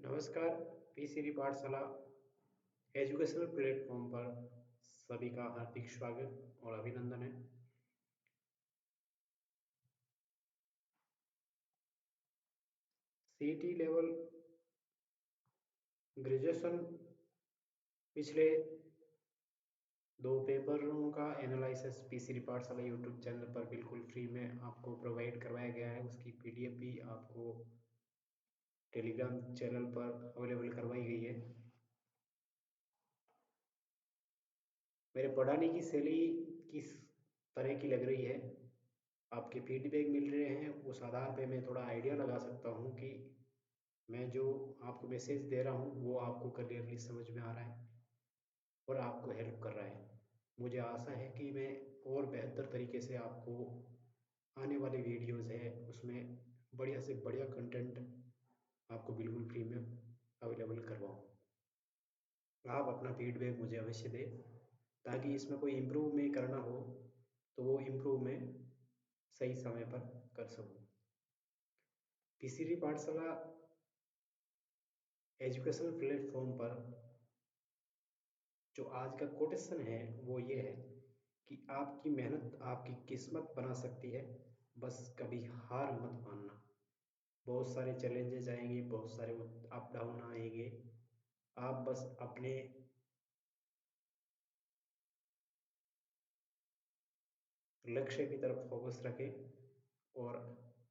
नमस्कार। पीसीरी पाठशाला educational platform पर सभी का हार्दिक स्वागत और अभिनंदन है। सीईटी लेवल ग्रेजुएशन पिछले 2 पेपरों का एनालिसिस पीसीरी पाठशाला यूट्यूब चैनल पर बिल्कुल फ्री में आपको प्रोवाइड करवाया गया है। उसकी पीडीएफ भी आपको टेलीग्राम चैनल पर अवेलेबल करवाई गई है। मेरे पढ़ाने की शैली किस तरह की लग रही है, आपके फीडबैक मिल रहे हैं, उस आधार पे मैं थोड़ा आइडिया लगा सकता हूँ कि मैं जो आपको मैसेज दे रहा हूँ वो आपको क्लियरली समझ में आ रहा है और आपको हेल्प कर रहा है। मुझे आशा है कि मैं और बेहतर तरीके से आपको आने वाले वीडियोज़ है उसमें बढ़िया से बढ़िया कंटेंट आपको बिल्कुल फ्री में अवेलेबल करवाऊँ। आप अपना फीडबैक मुझे अवश्य दें ताकि इसमें कोई इम्प्रूव में करना हो तो वो इम्प्रूव में सही समय पर कर सकूँ। पीसीरी पाठशाला एजुकेशनल प्लेटफॉर्म पर जो आज का कोटेशन है वो ये है कि आपकी मेहनत आपकी किस्मत बना सकती है, बस कभी हार मत मानना। बहुत सारे चैलेंजेस आएंगे, बहुत सारे अप डाउन आएंगे, आप बस अपने लक्ष्य की तरफ फोकस रखें और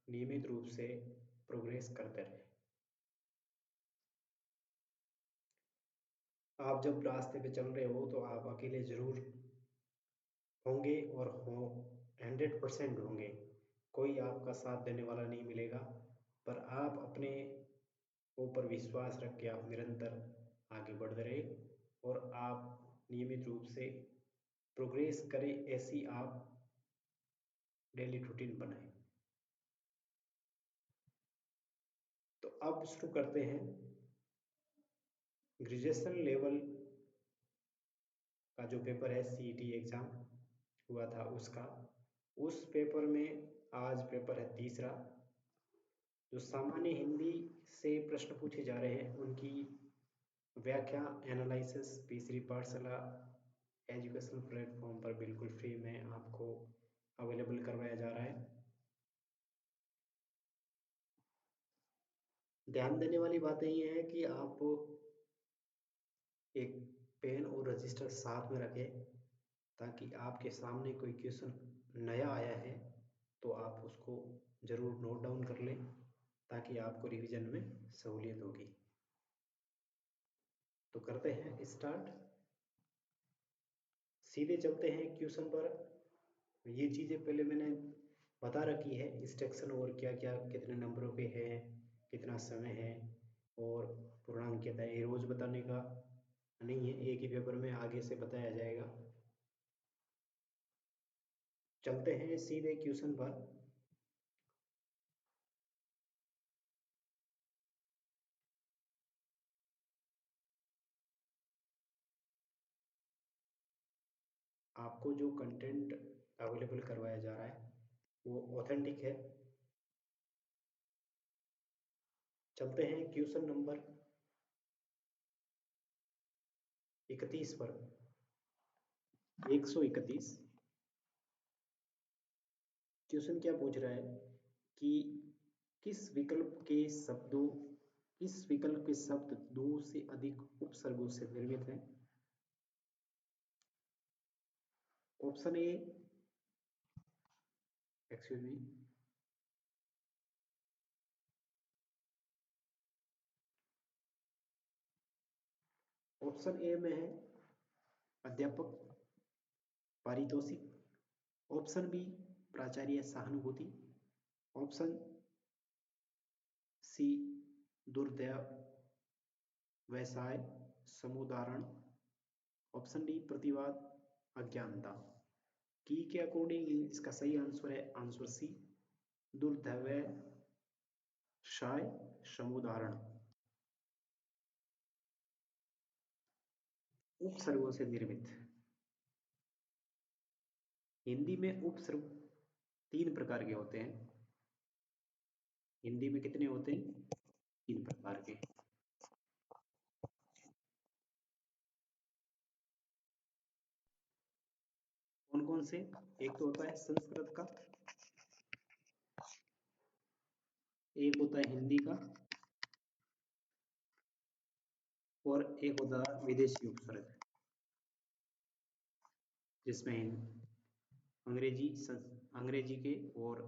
नियमित रूप से प्रोग्रेस करते रहें। आप जब रास्ते पे चल रहे हो तो आप अकेले जरूर होंगे और हो 100% होंगे, कोई आपका साथ देने वाला नहीं मिलेगा, पर आप अपने ऊपर विश्वास रख के आप निरंतर आगे बढ़ते रहे और आप नियमित रूप से प्रोग्रेस करें, ऐसी आप डेली रूटीन बनाएं। तो अब शुरू करते हैं ग्रेजुएशन लेवल का जो पेपर है, सीईटी एग्जाम हुआ था उसका, उस पेपर में आज पेपर है तीसरा। जो सामान्य हिंदी से प्रश्न पूछे जा रहे हैं उनकी व्याख्या एनालिसिस पीसीरी पाठशाला एजुकेशनल प्लेटफॉर्म पर बिल्कुल फ्री में आपको अवेलेबल करवाया जा रहा है। ध्यान देने वाली बातें ये है कि आप एक पेन और रजिस्टर साथ में रखें ताकि आपके सामने कोई क्वेश्चन नया आया है तो आप उसको ज़रूर नोट डाउन कर लें ताकि आपको रिवीजन में सहूलियत होगी। तो करते हैं स्टार्ट, सीधे चलते हैं क्वेश्चन पर। ये चीज़ें पहले मैंने बता रखी है, इंस्ट्रक्शन और क्या क्या कितने नंबरों पे है, कितना समय है और पूर्णांक क्या है, ये रोज़ बताने का नहीं है, एक ही पेपर में आगे से बताया जाएगा। चलते हैं सीधे क्वेश्चन पर। आपको जो कंटेंट अवेलेबल करवाया जा रहा है वो ऑथेंटिक है। चलते हैं क्वेश्चन नंबर 31 पर। 131 क्वेश्चन क्या पूछ रहा है कि किस विकल्प के शब्दों किस विकल्प के शब्द दो से अधिक उपसर्गों से निर्मित हैं। Option A, excuse me, option A में है अध्यापक पारितोषिक, ऑप्शन बी प्राचार्य सहानुभूति, ऑप्शन सी दुर्दय व्यवसाय समुदाहरण, ऑप्शन डी प्रतिवाद अज्ञानता। की के अकॉर्डिंग इसका सही आंसर है आंसर सी, दुर्दैव्य शाय समुदाहरण। उपसर्गों से निर्मित। हिंदी में उपसर्ग 3 प्रकार के होते हैं। हिंदी में कितने होते हैं? 3 प्रकार के। कौन से? एक तो होता है संस्कृत का, एक होता है हिंदी का, और एक होता है विदेशी उपसर्ग, जिसमें अंग्रेजी के और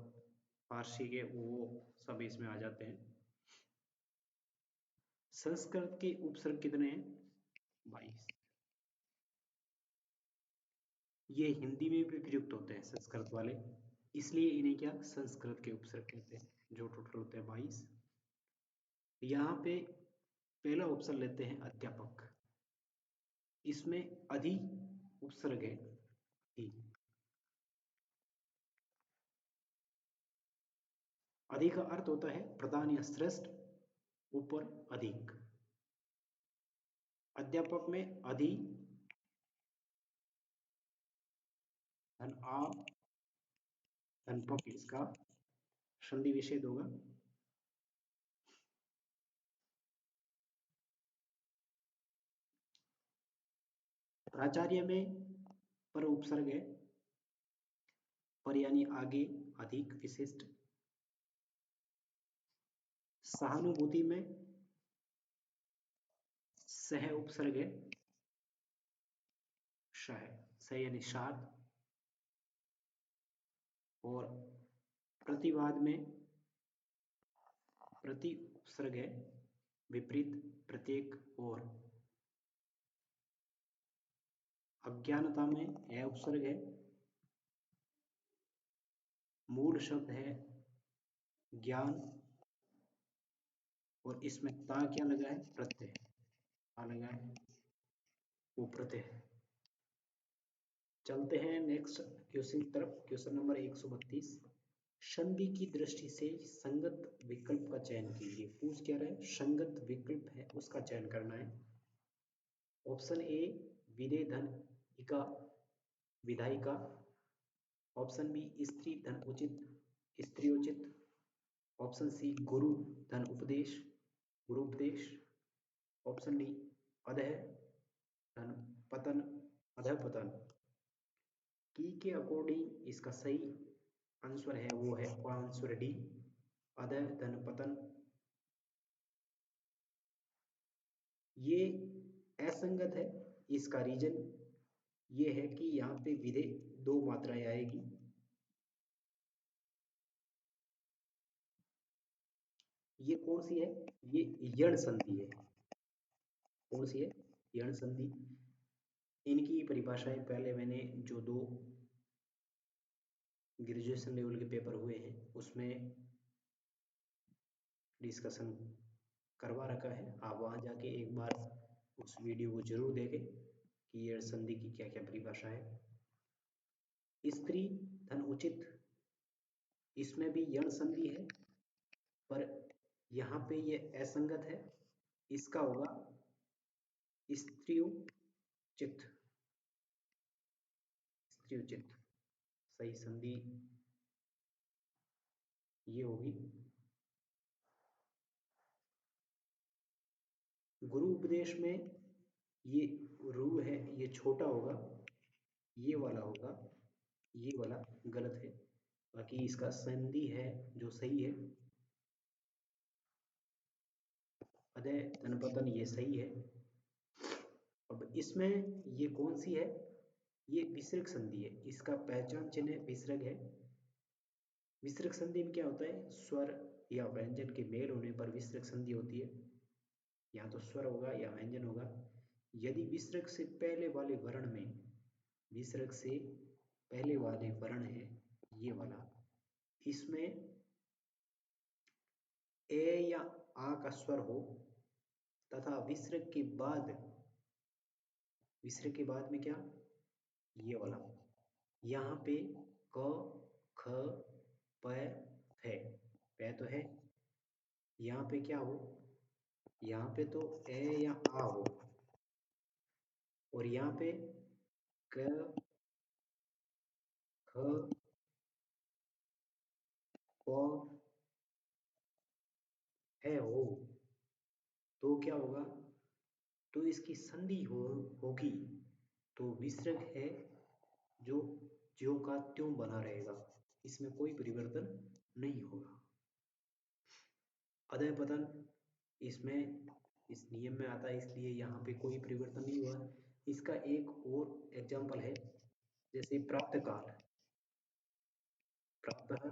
फारसी के वो सब इसमें आ जाते हैं। संस्कृत के उपसर्ग कितने हैं? 22। ये हिंदी में भी प्रयुक्त होते हैं संस्कृत वाले, इसलिए इन्हें क्या संस्कृत के उपसर्ग कहते हैं, जो टोटल होते हैं 22। यहाँ पे पहला उपसर्ग लेते हैं अध्यापक। इसमें अधि उपसर्ग है, अधि। अधि का अर्थ होता है प्रधान या श्रेष्ठ, ऊपर अधिक। अध्यापक में अधि धन आ धन पक, इसका संधि विच्छेद होगा। प्राचार्य में पर उपसर्ग है, पर यानी आगे, अधिक, विशिष्ट। सहानुभूति में सह उपसर्ग है, सह, सह यानी साथ। और प्रतिवाद में प्रति उपसर्ग है, विपरीत, प्रत्येक और। अज्ञानता में अ उपसर्ग है, मूल शब्द है ज्ञान, और इसमें ता क्या लगा है? प्रत्यय। ता लगा है, वो प्रत्यय है। चलते हैं नेक्स्ट क्वेश्चन की तरफ। Question number 132। संधि की दृष्टि से संगत विकल्प का चयन कीजिए। पूछ क्या रहा है? संगत विकल्प है उसका चयन करना है। ऑप्शन ए विधेय धन इका विधायिका, ऑप्शन बी स्त्री धन उचित स्त्रियोचित, ऑप्शन सी गुरु धन उपदेश गुरुपदेश, ऑप्शन डी अधः धन पतन अधः पतन। की के अकॉर्डिंग इसका सही आंसर है वो है आंसर डी, अधः धन पतन। ये असंगत है। इसका रीजन ये है कि यहाँ पे विधेय दो मात्राएं आएगी। ये कौन सी है? ये यण संधि है। कौन सी है? यण संधि। इनकी परिभाषाएं पहले मैंने जो दो ग्रेजुएशन लेवल के पेपर हुए हैं उसमें डिस्कशन करवा रखा है। आप वहां जाके एक बार उस वीडियो को जरूर देखें कि यण संधि की क्या क्या परिभाषा है। स्त्री धन उचित, इसमें भी यण संधि है, पर यहाँ पे ये असंगत है। इसका होगा स्त्रियोचित। स्त्रियोचित सही संधि ये होगी। गुरु उपदेश में ये रू है, ये छोटा होगा, ये वाला होगा, ये वाला गलत है। बाकी इसका संधि है जो सही है, अदय धनपतन, ये सही है। अब इसमें ये कौन सी है? ये विसर्ग संधि है। इसका पहचान चिन्ह विसर्ग है। विसर्ग संधि में क्या होता है? स्वर या व्यंजन के मेल होने पर विसर्ग संधि होती है। या तो स्वर होगा या व्यंजन होगा। यदि विसर्ग से पहले वाले वर्ण में, विसर्ग से पहले वाले वर्ण है ये वाला, इसमें ए या आ का स्वर हो, तथा विसर्ग के बाद में क्या? ये वाला। यहाँ पे क ख प है, प तो है। यहाँ पे क्या हो? यहाँ पे तो ए या आ हो, और यहाँ पे क ख प है हो, तो क्या होगा? तो इसकी संधि होगी। तो विसर्ग है जो ज्यों का त्यों बना रहेगा, इसमें कोई परिवर्तन नहीं होगा। अदय पतन इसमें इस नियम में आता है, इसलिए यहाँ पे कोई परिवर्तन नहीं हुआ। इसका एक और एग्जाम्पल है, जैसे प्रातः काल, प्रातः,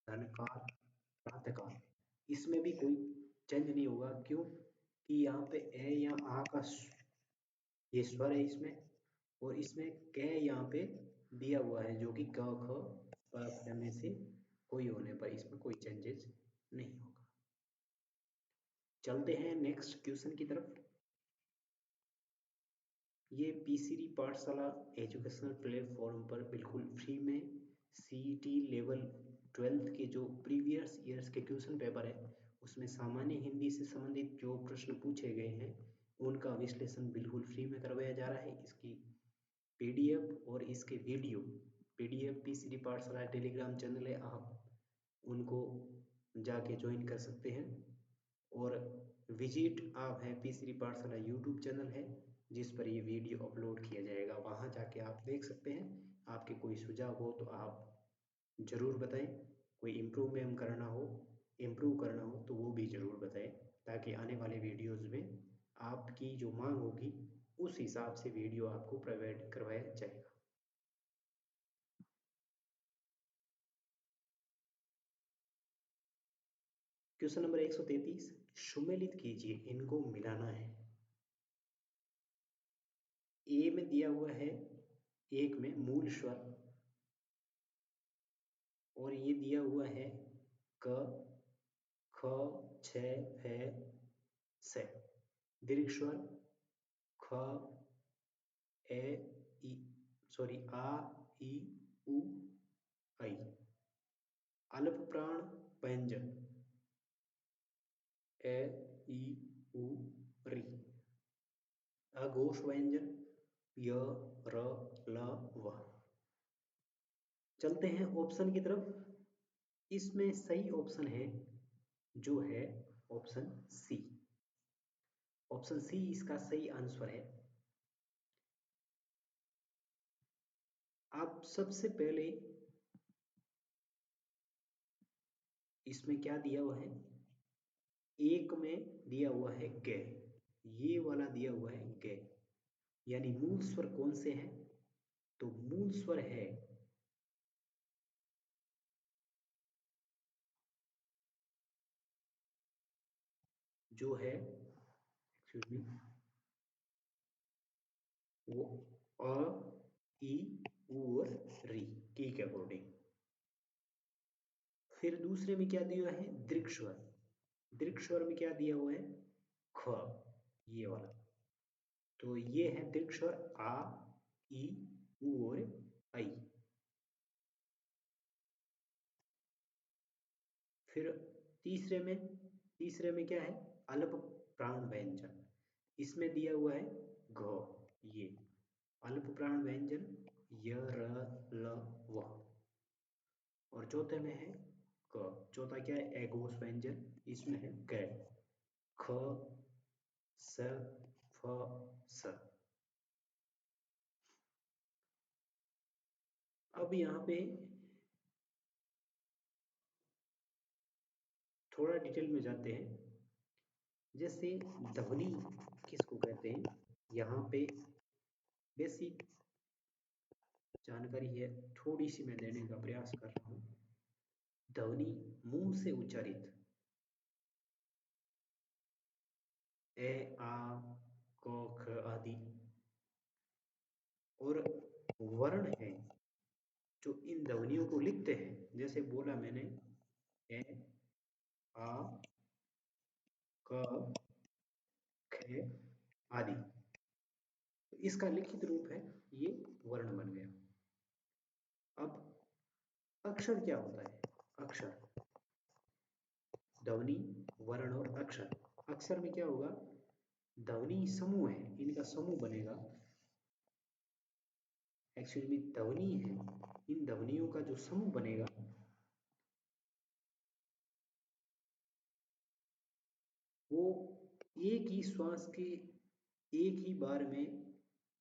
धन काल, प्रातः काल, इसमें भी कोई चेंज नहीं होगा। क्यों कि यहाँ पे ए या आ का ये स्वर है इसमें, और इसमें क यहाँ पे दिया हुआ है, जो कि क ख प फ में से कोई होने पर इसमें कोई चेंजेस नहीं होगा। चलते हैं नेक्स्ट क्वेश्चन की तरफ। ये पीसीडी पाठशाला एजुकेशनल प्लेटफॉर्म पर बिल्कुल फ्री में सीईटी लेवल 12th के जो प्रीवियस ईयर्स के क्वेश्चन पेपर है, उसमें सामान्य हिंदी से संबंधित जो प्रश्न पूछे गए हैं उनका विश्लेषण बिल्कुल फ्री में करवाया जा रहा है। इसकी पीडीएफ और इसके वीडियो, पीडीएफ पीसीडी पाठशाला टेलीग्राम चैनल है, आप उनको जाके ज्वाइन कर सकते हैं। और विजिट आप है पीसीडी पाठशाला यूट्यूब चैनल है, जिस पर ये वीडियो अपलोड किया जाएगा, वहाँ जाके आप देख सकते हैं। आपके कोई सुझाव हो तो आप ज़रूर बताएं, कोई इम्प्रूव करना हो तो वो भी ज़रूर बताएं, ताकि आने वाले वीडियोज़ में आपकी जो मांग होगी उस हिसाब से वीडियो आपको प्रोवाइड करवाया जाएगा। क्वेश्चन नंबर 133, सुमेलित कीजिए, इनको मिलाना है। ए में दिया हुआ है, एक में मूल स्वर, और ये दिया हुआ है क ख छ है से, दीर्घ स्वर ख ए ई सॉरी आ ई उ ऐ, अल्प प्राण व्यंजन ए ई उ री, अघोष व्यंजन य र ल व। चलते हैं ऑप्शन की तरफ। इसमें सही ऑप्शन है जो है ऑप्शन सी। ऑप्शन सी इसका सही आंसर है। आप सबसे पहले इसमें क्या दिया हुआ है, एक में दिया हुआ है गे, ये वाला दिया हुआ है गे, यानी मूल स्वर कौन से हैं, तो मूल स्वर है जो है, एक्सक्यूज मी, वो अ ई उ और री की के अकॉर्डिंग। फिर दूसरे में क्या दिया है, दीर्घ स्वर, दीर्घ स्वर में क्या दिया हुआ है, ख, ये वाला, तो ये है दीर्घ स्वर आ ई उ और ऐ। फिर तीसरे में क्या है, अल्प प्राण व्यंजन, इसमें दिया हुआ है घ, ये अल्प प्राण व्यंजन य र ल व। और चौथे में है क, चौथा क्या है, एगोस व्यंजन, इसमें है क, ख स फ स। अब यहाँ पे थोड़ा डिटेल में जाते हैं। जैसे ध्वनि किसको कहते हैं, यहाँ पे बेसिक जानकारी है, थोड़ी सी मैं देने का प्रयास कर रहा हूँ। ध्वनि मुंह से उच्चारित ए आ क ख आदि, और वर्ण है जो इन ध्वनियों को लिखते हैं, जैसे बोला मैंने ए आ क ख आदि, तो इसका लिखित रूप है, ये वर्ण बन गया। अब अक्षर क्या होता है, अक्षर, ध्वनि, वर्ण और अक्षर। अक्षर में क्या होगा, ध्वनि समूह है, इनका समूह बनेगा, एक्चुअली ध्वनि है, इन ध्वनियों का जो समूह बनेगा वो एक ही श्वास के एक ही बार में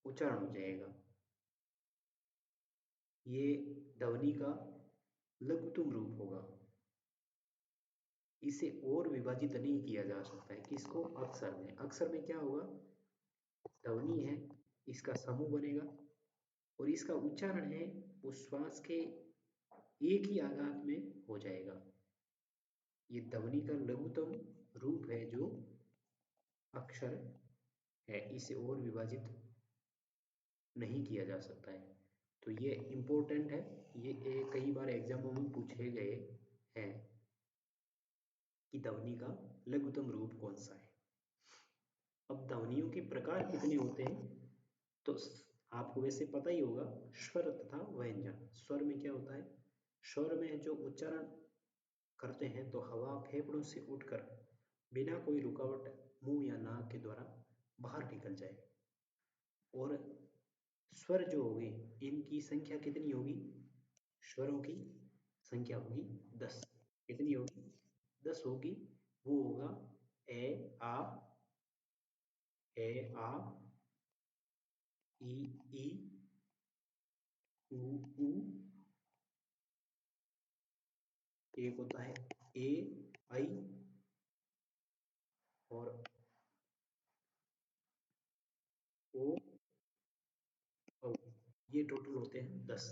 उच्चारण हो जाएगा। ये ध्वनि का लघुत्तम रूप होगा। इसे और विभाजित नहीं किया जा सकता है। किसको? अक्षर में। अक्षर में क्या होगा? ध्वनि है, इसका समूह बनेगा और इसका उच्चारण है वो श्वास के एक ही आघात में हो जाएगा। ये ध्वनि का लघुत्तम रूप है जो अक्षर है, इसे और विभाजित नहीं किया जा सकता है। तो ये इम्पोर्टेंट है, ये कई बार एग्जामों में पूछे गए हैं कि ध्वनि का लघुत्तम रूप कौन सा है। अब ध्वनियों के प्रकार कितने होते हैं तो आपको वैसे पता ही होगा, स्वर तथा व्यंजन। स्वर में क्या होता है? स्वर में जो उच्चारण करते हैं तो हवा फेफड़ों से उठकर बिना कोई रुकावट मुंह या नाक के द्वारा बाहर निकल जाए। और स्वर जो होगी, इनकी संख्या कितनी होगी? स्वरों की संख्या होगी 10। कितनी होगी? 10 होगी। वो होगा ए आ, ए आ, ई ई, ऊ, एक होता है ए आई और ओ औ। ये टोटल होते हैं 10।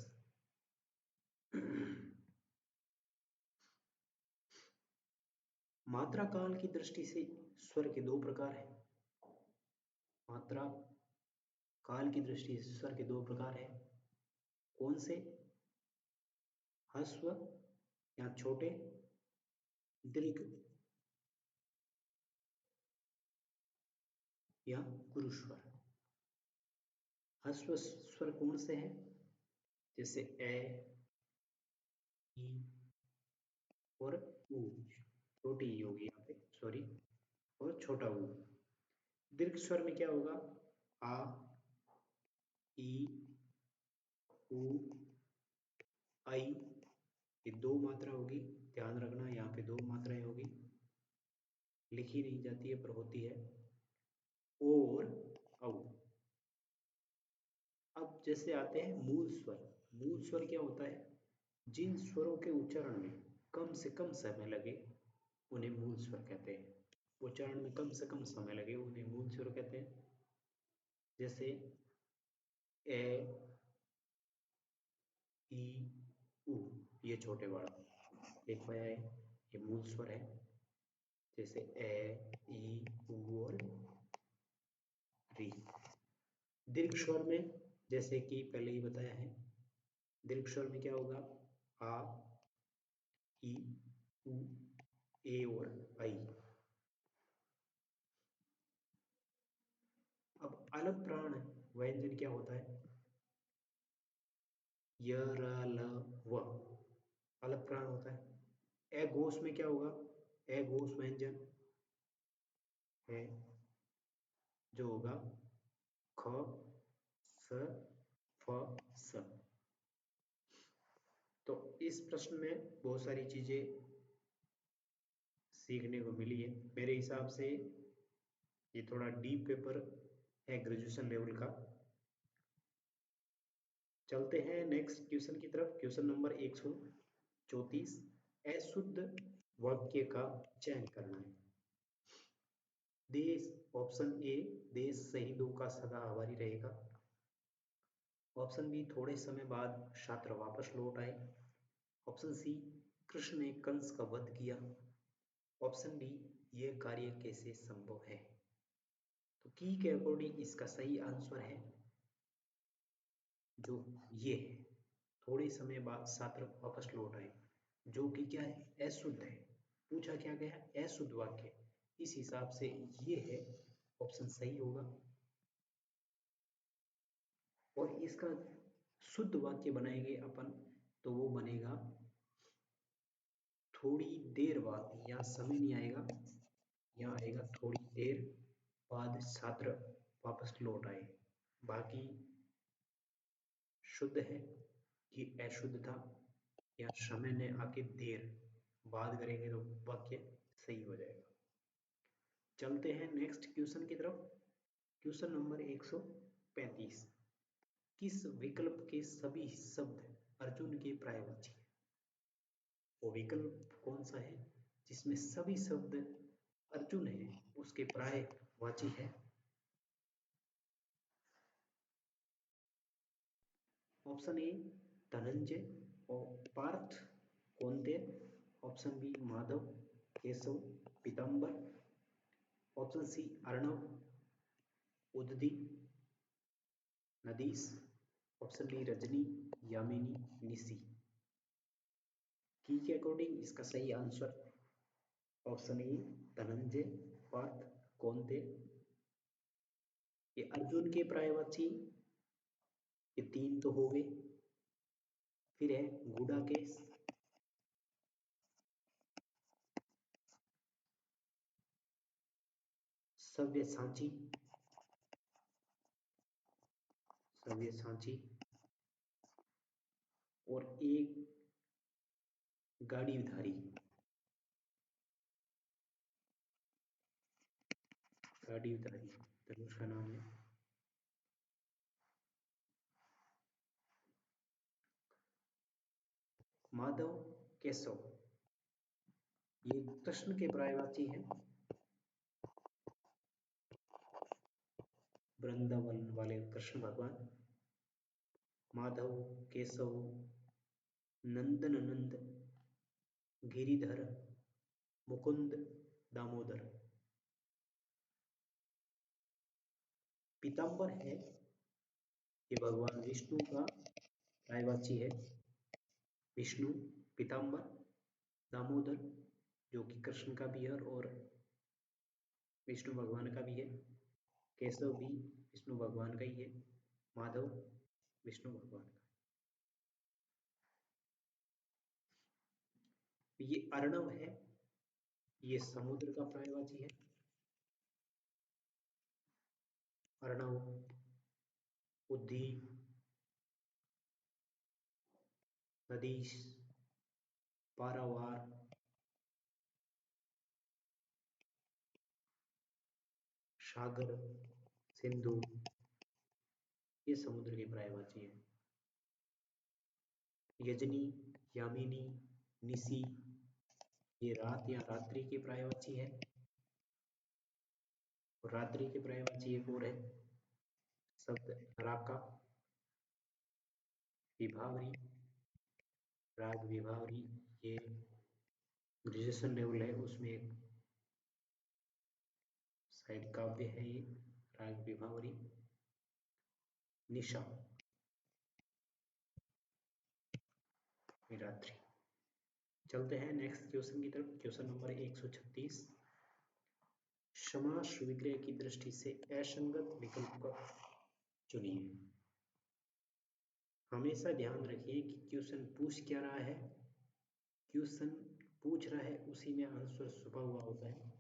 मात्रा काल की दृष्टि से स्वर के दो प्रकार हैं। मात्रा काल की दृष्टि से स्वर के दो प्रकार हैं। कौन से? ह्रस्व या छोटे, दीर्घ या गुरु स्वर। ह्रस्व स्वर कौन से हैं? जैसे ए, ई और ऊ। छोटी ई होगी यहाँ पे, सॉरी, और छोटा ऊ। दीर्घ स्वर में क्या होगा? आ, ई, ऊ, आई। ये दो मात्रा होगी, ध्यान रखना, यहाँ पे दो मात्राएं होगी, लिखी नहीं जाती है पर होती है। और औ। अब जैसे आते हैं मूल स्वर। मूल स्वर क्या होता है? जिन स्वरों के उच्चारण में कम से कम समय लगे उन्हें मूल स्वर कहते हैं। उच्चारण में कम से कम समय लगे उन्हें मूल स्वर कहते हैं। जैसे ए, ई, उ। ये छोटे वाला एक पाया है, ये मूल स्वर है। जैसे ए, ई, उ और री। दीर्घ स्वर में जैसे कि पहले ही बताया है, दीर्घ स्वर में क्या होगा? आ, ई, उ, ए और आई। अब अलग प्राण व्यंजन क्या होता है? य, र, ल, व। अलग प्राण होता है। ए घोष में क्या होगा? ए घोष व्यंजन है जो होगा ख, स, फ, स। तो इस प्रश्न में बहुत सारी चीजें सीखने को मिली है। मेरे हिसाब से ये थोड़ा डीप पेपर है ग्रेजुएशन लेवल का। चलते हैं नेक्स्ट क्वेश्चन की तरफ। Question number 134। अशुद्ध वाक्य का चयन करना है। देश, ऑप्शन ए, देश शहीदों का सदा आभारी रहेगा। ऑप्शन बी, थोड़े समय बाद छात्र वापस लौट आए। ऑप्शन सी, कृष्ण ने कंस का वध किया। ऑप्शन डी, यह कार्य कैसे संभव है। तो की के अकॉर्डिंग इसका सही आंसर है जो ये है, थोड़े समय बाद छात्र वापस लौट आए, जो कि क्या है? अशुद्ध है। पूछा क्या गया? अशुद्ध वाक्य। इस हिसाब से ये है, ऑप्शन सही होगा। और इसका शुद्ध वाक्य बनाएंगे अपन तो वो बनेगा थोड़ी देर बाद। यहाँ समय नहीं आएगा, यहाँ आएगा थोड़ी देर बाद छात्र वापस लौट आए। बाकी शुद्ध है कि अशुद्ध था, या समय ने आके देर बाद करेंगे तो वाक्य सही हो जाएगा। चलते हैं नेक्स्ट क्वेश्चन की तरफ। Question number 135। किस विकल्प के सभी शब्द अर्जुन के पर्यायवाची हैं? वो विकल्प कौन सा है जिसमें सभी शब्द अर्जुन है, उसके पर्यायवाची है? ऑप्शन ए धनंजय और Partha Kaunteya, option B Madhav Keshav Pitambar, option C अर्णव उदधि नदीश, ऑप्शन डी रजनी यामिनी निशी। की के अकॉर्डिंग इसका सही answer option A Dhananjay Partha Kaunteya. ये अर्जुन के पर्यायवाची, ये 3 तो हो गए। फिर है गूढ़ाकेश, सव्यसाची, सव्यसाची और एक गाड़ीधारी, गाड़ीधारी धनुष का नाम है। माधव केशव ये कृष्ण के पर्यायवाची हैं, वृंदावन वाले कृष्ण भगवान। माधव केशव नंदन नंद गिरिधर मुकुंद दामोदर। पीताम्बर है, ये भगवान विष्णु का पर्यायवाची है। विष्णु पीताम्बर। दामोदर जो कि कृष्ण का भी है और विष्णु भगवान का भी है। केशव भी विष्णु भगवान का ही है। माधव विष्णु भगवान का। ये अर्णव है, ये समुद्र का पर्यायवाची है। अर्णव उद्धी नदीश पारावार सागर सिंधु ये समुद्र के पर्यायवाची है। यजनी यामिनी निशी ये रात या रात्रि के पर्यायवाची है। और रात्रि के पर्यायवाची एक और है शब्द राका विभावरी, राग विभावरी। ये ग्रेजुएशन लेवल है उसमें एक शायद काव्य है ये राग विभावरी। निशा रात्रि। चलते हैं नेक्स्ट क्वेश्चन की तरफ। Question number 136। समास विग्रह की दृष्टि से असंगत विकल्प का चुनिए। हमेशा ध्यान रखिए कि क्वेश्चन पूछ क्या रहा है, क्वेश्चन पूछ रहा है उसी में आंसर छुपा हुआ होता है।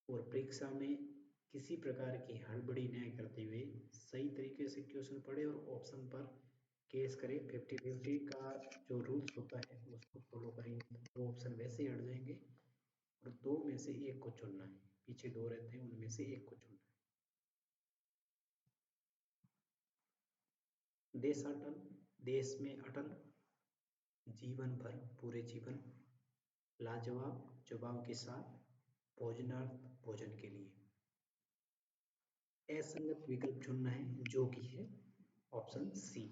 और परीक्षा में किसी प्रकार की हड़बड़ी न करते हुए सही तरीके से क्वेश्चन पढ़े और ऑप्शन पर केस करें। 50-50 का जो रूल्स होता है उसको फॉलो करेंगे तो 2 ऑप्शन वैसे ही हट जाएंगे और 2 में से एक को चुनना है। पीछे 2 रहते हैं उनमें से एक को चुनना है। देशाटन देश में अटल, जीवन भर पूरे जीवन, लाजवाब जवाब के साथ, भोजनार्थ भोजन के लिए। असंगत विकल्प चुनना है जो कि है ऑप्शन सी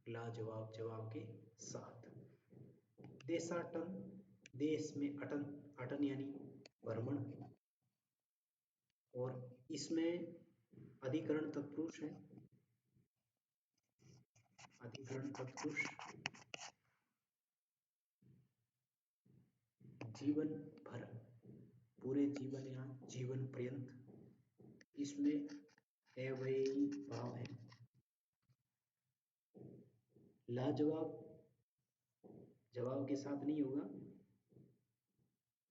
लाजवाब जवाब के साथ। देशाटन देश में अटन, अटन यानी भ्रमण। और इसमें अधिकरण तत्पुरुष है, अधिकरण तत्पुरुष। जीवन भर पूरे जीवन या जीवन पर्यंत, इसमें अव्ययी भाव है। लाजवाब जवाब के साथ नहीं होगा,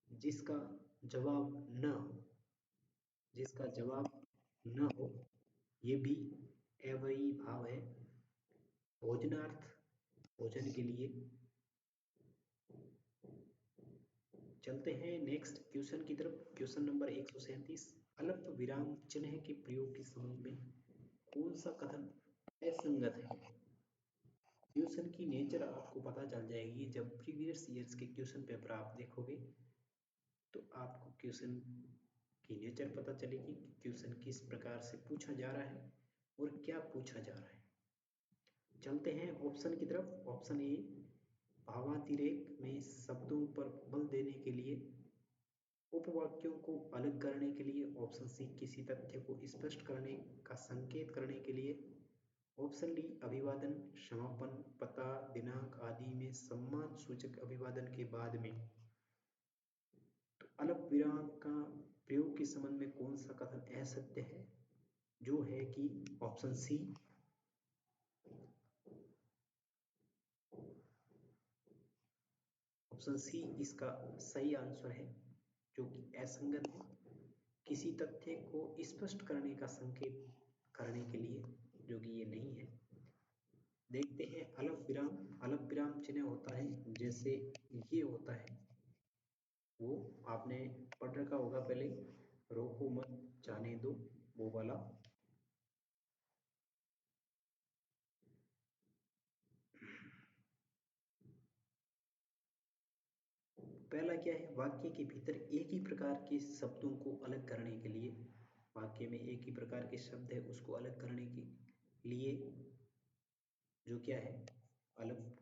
जिसका जवाब न हो, जिसका जवाब न हो ये भी अव्ययी भाव है। भोजनार्थ भोजन के लिए। चलते हैं नेक्स्ट क्वेश्चन की तरफ। Question number 137। अल्प विराम चिन्ह के प्रयोग के संबंध में कौन सा कथन असंगत है? क्वेश्चन की नेचर आपको पता चल जाएगी जब प्रीवियस ईयर्स के क्वेश्चन पेपर आप देखोगे, तो आपको क्वेश्चन की नेचर पता चलेगी कि क्वेश्चन किस प्रकार से पूछा जा रहा है और क्या पूछा जा रहा है। चलते हैं ऑप्शन की तरफ। ऑप्शन ए, भावातिरेक में शब्दों पर बल देने के लिए, उपवाक्यों को अलग करने के लिए। ऑप्शन सी, किसी तथ्य को स्पष्ट करने का संकेत करने के लिए। ऑप्शन डी, अभिवादन, समापन, पता, दिनांक आदि में सम्मान सूचक अभिवादन के बाद में। तो अल्प विराम का प्रयोग के संबंध में कौन सा कथन असत्य है? जो है कि ऑप्शन सी, ऑप्शन सी इसका सही आंसर है, जो कि असंगत है। किसी तथ्य को स्पष्ट करने का संकेत करने के लिए, जो कि ये नहीं है। देखते हैं अल्प विराम। अल्प विराम चिन्ह होता है जैसे ये होता है, वो आपने पढ़ रखा होगा पहले, रोको मत जाने दो, वो वाला। पहला क्या है, वाक्य के भीतर एक ही प्रकार के शब्दों को अलग करने के लिए, वाक्य में एक ही प्रकार के शब्द है उसको अलग करने के लिए जो क्या है, अल्प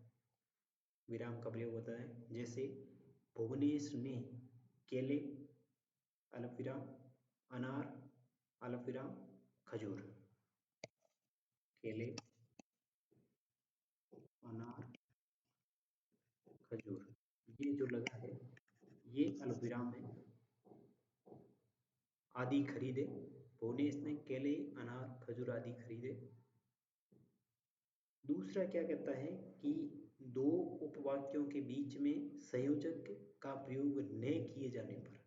विराम का प्रयोग होता है। जैसे भुवनेश ने केले, अल्प विराम, अनार, अल्प विराम, खजूर। केले, अनार, खजूर, ये जो लगा है ये अल्प विराम है। आदि खरीदे, भुवनेश ने केले, अनार, खजूर आदि खरीदे। दूसरा क्या कहता है कि दो उपवाक्यों के बीच में संयोजक का प्रयोग न किए जाने पर,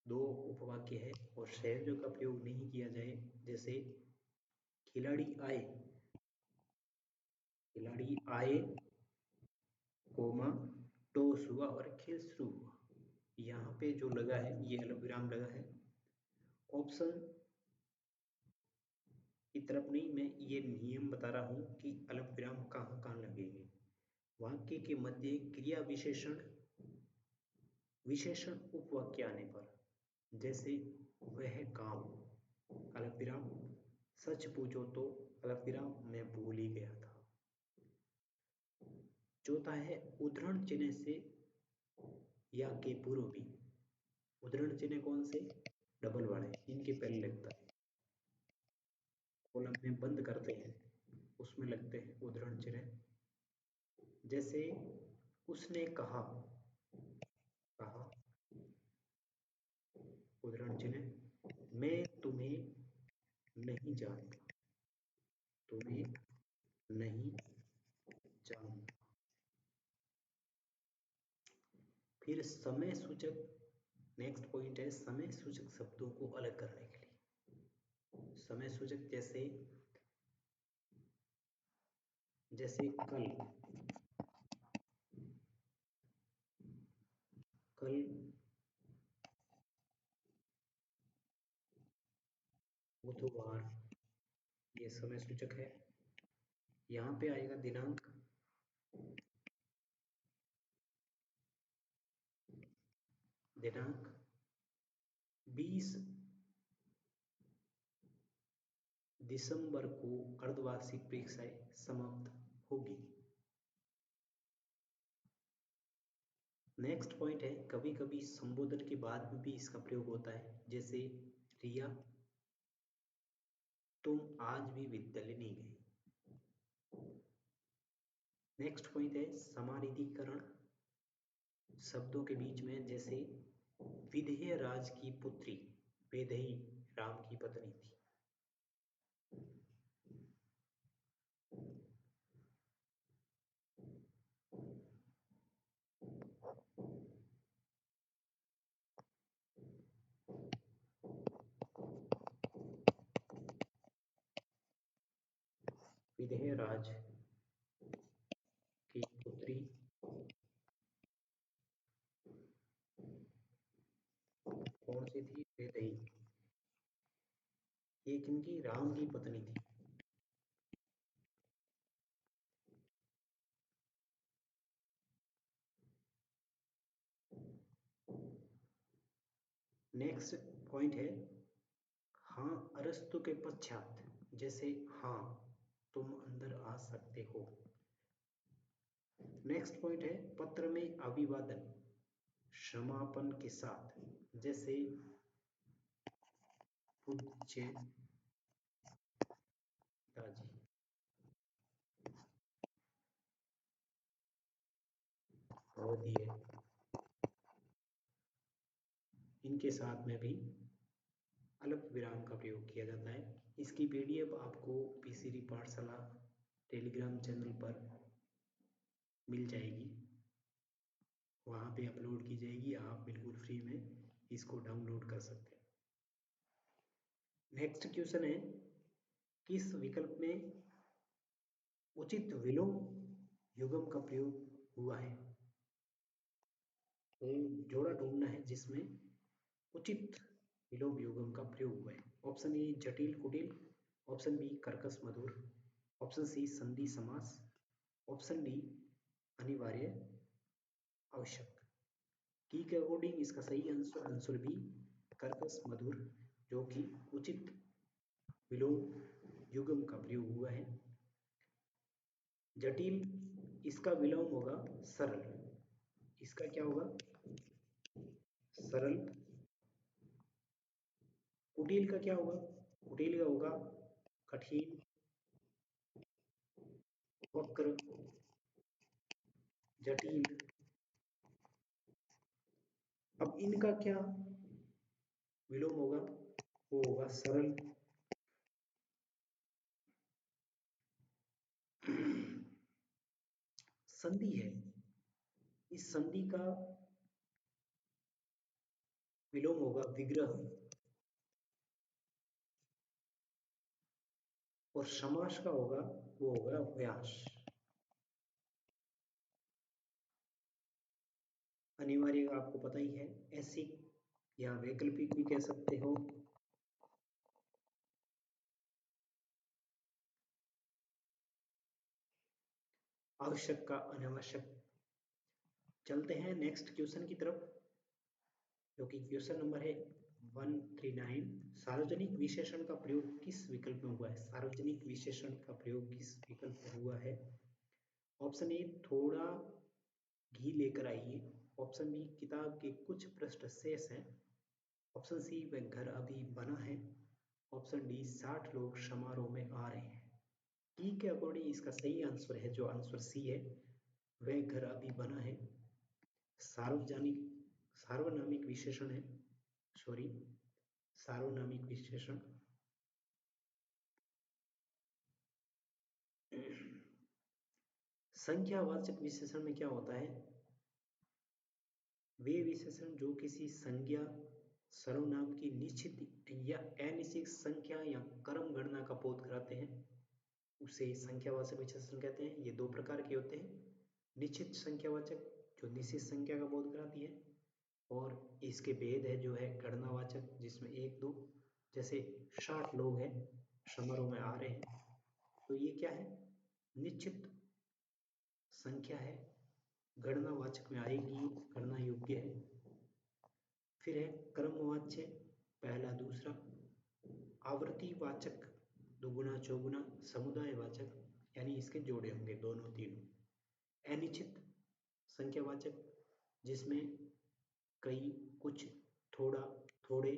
दो उपवाक्य है और संयोजक का प्रयोग नहीं किया जाए, जैसे खिलाड़ी आए, खिलाड़ी आए, कोमा, टॉस हुआ और खेल शुरू हुआ। यहाँ पे जो लगा है ये अल्प विराम लगा है। ऑप्शन की तरफ नहीं, मैं ये नियम बता रहा हूँ कि अल्प विराम कहाँ कहाँ लगेंगे। वाक्य के मध्य क्रिया विशेषण, विशेषण उपवाक्य आने पर, जैसे वह काम, अल्प विराम, सच पूछो तो, अल्प विराम, मैं भूल ही गया था। चौथा है उद्धरण चिन्ह से या के पूर्व भी। उद्धरण चिन्ह कौन से, डबल वाले, इनके पहले लगता है, कॉलम में बंद करते हैं उसमें लगते हैं उद्धरण चिन्ह। जैसे उसने कहा, कहा, उद्धरण चिन्ह, मैं तुम्हें नहीं जानता, तुम्हें नहीं जानता। फिर समय सूचक, नेक्स्ट पॉइंट है समय सूचक शब्दों को अलग करने के लिए। समय सूचक जैसे, जैसे कल, कल, बुधवार, ये समय सूचक है। यहाँ पे आएगा दिनांक, दिनांक 20 दिसंबर को अर्धवार्षिक परीक्षाएं समाप्त होगी। नेक्स्ट पॉइंट है कभी कभी संबोधन के बाद में भी इसका प्रयोग होता है, जैसे रिया, तुम आज भी विद्यालय नहीं गई। नेक्स्ट पॉइंट है समानाधिकरण शब्दों के बीच में, जैसे विदेह राज की पुत्री वैदेही राम की पत्नी थी। विदेह राज की पुत्री कौन सी थी, वैदेही। ये किनकी, राम की पत्नी थी। नेक्स्ट पॉइंट है हाँ अरस्तु के पश्चात, जैसे हाँ तुम अंदर आ सकते हो। नेक्स्ट पॉइंट है पत्र में अभिवादन क्षमापण के साथ, जैसे पूज्य पिताजी। दिए इनके साथ में भी अलग विराम का प्रयोग किया जाता है। इसकी पीडीएफ आपको पीसीरी पाठशाला टेलीग्राम चैनल पर मिल जाएगी, वहाँ पे अपलोड की जाएगी। आप बिल्कुल फ्री में इसको डाउनलोड कर सकते हैं। नेक्स्ट क्वेश्चन है किस विकल्प में उचित विलोम युग्म का प्रयोग हुआ है? तो जोड़ा ढूंढना है जिसमें उचित विलोम युग्म का प्रयोग हुआ है। ऑप्शन ए जटिल कुटिल, ऑप्शन बी कर्कश मधुर, ऑप्शन सी संधि समास, ऑप्शन डी अनिवार्य आवश्यक। की के अकॉर्डिंग इसका सही आंसर बी कर्कश मधुर, जो कि उचित विलोम युग्म का प्रयोग हुआ है। जटिल इसका विलोम होगा सरल, इसका क्या होगा सरल। कुटिल का क्या होगा, कुटिल का होगा कठिन, वक्र, जटिल। अब इनका क्या विलोम होगा, वो होगा सरल। संधि है, इस संधि का विलोम होगा विग्रह, और समास का होगा वो होगा व्यास। अनिवार्य का आपको पता ही है, ऐसिक या वैकल्पिक भी कह सकते हो। आवश्यक का अनावश्यक। चलते हैं नेक्स्ट क्वेश्चन की तरफ, जो कि क्वेश्चन नंबर है 139। सार्वजनिक विशेषण का प्रयोग किस विकल्प में हुआ है? सार्वजनिक विशेषण का प्रयोग किस विकल्प में हुआ है? ऑप्शन ए थोड़ा घी लेकर आइए, ऑप्शन बी किताब के कुछ पृष्ठ शेष हैं, ऑप्शन सी वह घर अभी बना है, ऑप्शन डी 60 लोग समारोह में आ रहे हैं। की के अकॉर्डिंग इसका सही आंसर है जो आंसर सी है, वह घर अभी बना है। सार्वजनिक सार्वनामिक विशेषण है, सॉरी सार्वनामिक विशेषण। संख्यावाचक विशेषण में क्या होता है, वे विशेषण जो किसी संज्ञा सर्वनाम की निश्चित या अनिश्चित संख्या या क्रम गणना का बोध कराते हैं, उसे संख्यावाचक विशेषण कहते हैं। ये दो प्रकार के होते हैं, निश्चित संख्यावाचक जो निश्चित संख्या का बोध कराती है, और इसके भेद है जो है गणनावाचक, जिसमें एक दो, जैसे 60 लोग हैं समारोह में आ रहे हैं, तो ये क्या है निश्चित संख्या है, गणनावाचक में आएगी, गणना योग्य है। फिर है क्रमवाच्य, पहला दूसरा, आवृत्तिवाचक दुगुना चौगुना, समुदायवाचक यानी इसके जोड़े होंगे दोनों तीनों, अनिश्चित संख्यावाचक जिसमें कई, कुछ, थोड़ा, थोड़े,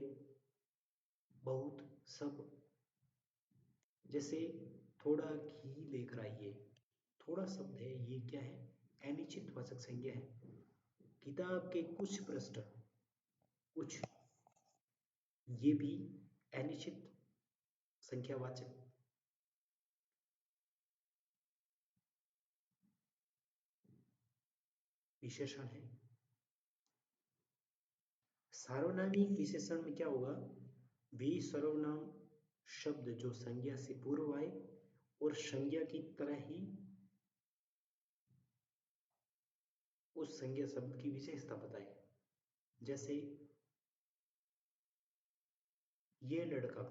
बहुत, सब। जैसे थोड़ा घी लेकर आइए, थोड़ा शब्द है, ये क्या है अनिश्चित वाचक संज्ञा है। किताब के कुछ पृष्ठ, कुछ, ये भी अनिश्चित संख्यावाचक। विशेषण है। सार्वनामिक विशेषण में क्या होगा, भी सर्वनाम शब्द जो संज्ञा से पूर्व आए और संज्ञा की तरह ही उस संज्ञा शब्द की विशेषता बताए। जैसे ये लड़का,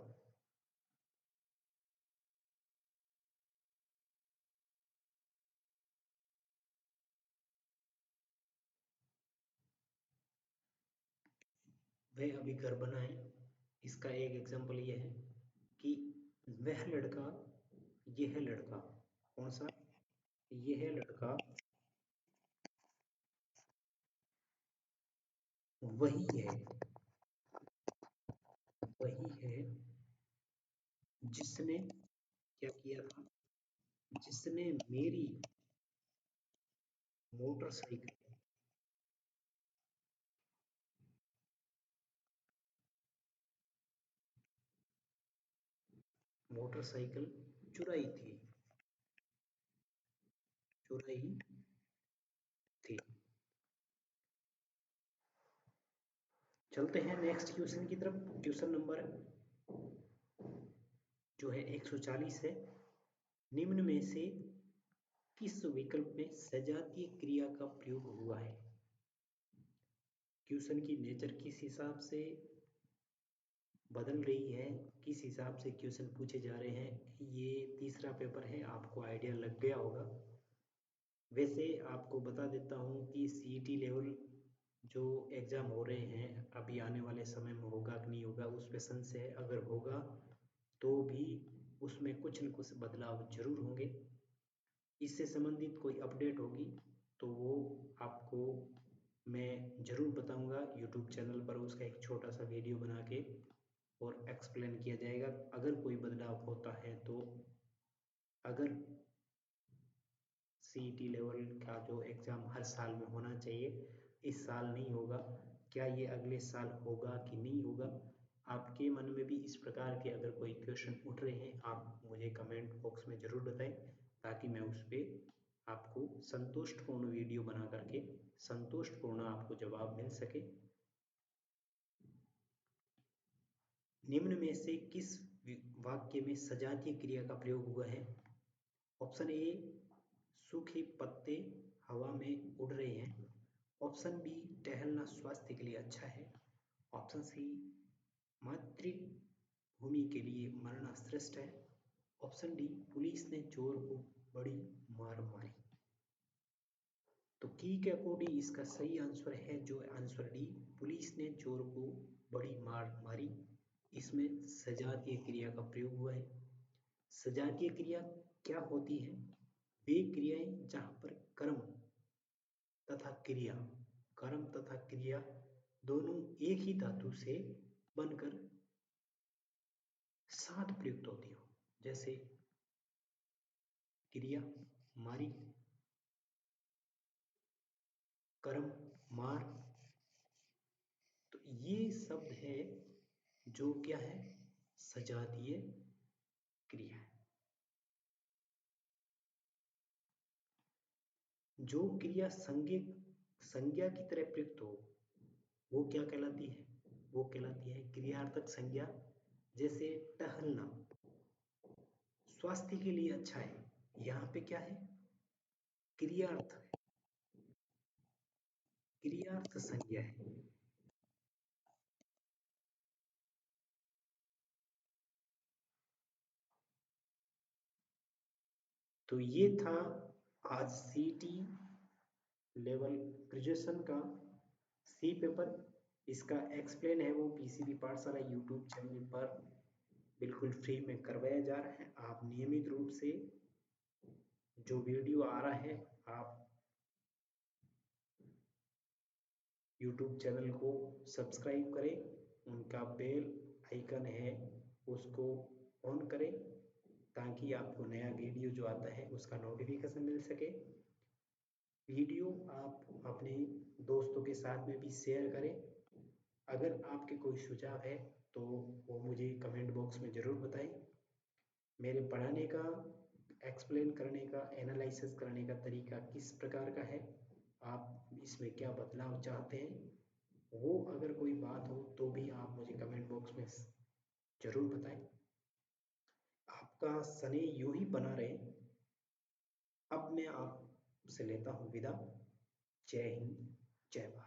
वह अभी घर बनाए। इसका एक एग्जाम्पल यह है कि वह लड़का, यह लड़का, कौन सा, यह लड़का वही है, वही है जिसने क्या किया था, जिसने मेरी मोटरसाइकिल, मोटरसाइकिल चुराई थी, चुराई थी। चलते हैं नेक्स्ट क्वेश्चन की तरफ। क्वेश्चन नंबर जो है 140 है। निम्न में से किस विकल्प में सजातीय क्रिया का प्रयोग हुआ है? क्वेश्चन की नेचर किस हिसाब से बदल रही है, किस हिसाब से क्वेश्चन पूछे जा रहे हैं, ये तीसरा पेपर है, आपको आइडिया लग गया होगा। वैसे आपको बता देता हूँ कि सीईटी लेवल जो एग्ज़ाम हो रहे हैं अभी आने वाले समय में होगा कि नहीं होगा उस पे संशय है। अगर होगा तो भी उसमें कुछ न कुछ बदलाव जरूर होंगे। इससे संबंधित कोई अपडेट होगी तो वो आपको मैं ज़रूर बताऊंगा यूट्यूब चैनल पर, उसका एक छोटा सा वीडियो बना के और एक्सप्लेन किया जाएगा अगर कोई बदलाव होता है तो। अगर सीईटी लेवल का जो एग्ज़ाम हर साल में होना चाहिए इस साल नहीं होगा, क्या ये अगले साल होगा कि नहीं होगा? आपके मन में भी इस प्रकार के अगर कोई क्वेश्चन उठ रहे हैं आप मुझे कमेंट बॉक्स में ज़रूर बताएं ताकि मैं उस पर आपको संतुष्टपूर्ण वीडियो बना करके संतुष्टपूर्ण आपको जवाब मिल सके। निम्न में से किस वाक्य में सजातीय क्रिया का प्रयोग हुआ है? ऑप्शन ए, सूखे पत्ते हवा में उड़ रहे हैं। ऑप्शन बी, टहलना स्वास्थ्य के लिए अच्छा है। ऑप्शन सी, मातृभूमि के लिए मरना श्रेष्ठ है। ऑप्शन डी, पुलिस ने चोर को बड़ी मार मारी। तो की के अकॉर्डिंग इसका सही आंसर है जो आंसर डी, पुलिस ने चोर को बड़ी मार मारी। इसमें सजातीय क्रिया का प्रयोग हुआ है। सजातीय क्रिया क्या होती है? वे क्रियाएं जहां पर कर्म तथा क्रिया, कर्म तथा क्रिया दोनों एक ही धातु से बनकर साथ प्रयुक्त होती हो, जैसे क्रिया मारी, कर्म मार। तो ये शब्द है जो क्या है? सजातीय क्रिया है। जो क्रिया संज्ञा की तरह प्रयुक्त हो वो क्या कहलाती है? वो कहलाती है क्रियार्थक संज्ञा। जैसे टहलना स्वास्थ्य के लिए अच्छा है, यहाँ पे क्या है? क्रियार्थ है, क्रियार्थ संज्ञा है। तो ये था आज सीटी लेवल ग्रेजुएशन का सी पेपर। इसका एक्सप्लेन है वो पीसीबी पाठशाला यूट्यूब चैनल पर बिल्कुल फ्री में करवाया जा रहा है। आप नियमित रूप से जो वीडियो आ रहा है आप यूट्यूब चैनल को सब्सक्राइब करें, उनका बेल आइकन है उसको ऑन करें ताकि आपको नया वीडियो जो आता है उसका नोटिफिकेशन मिल सके। वीडियो आप अपने दोस्तों के साथ में भी शेयर करें। अगर आपके कोई सुझाव है तो वो मुझे कमेंट बॉक्स में ज़रूर बताएं। मेरे पढ़ाने का, एक्सप्लेन करने का, एनालिसिस करने का तरीका किस प्रकार का है, आप इसमें क्या बदलाव चाहते हैं, वो अगर कोई बात हो तो भी आप मुझे कमेंट बॉक्स में ज़रूर बताएं। आपका शनि यूं ही बना रहे। अब मैं आपसे लेता हूँ विदा। जय हिंद, जय भारत।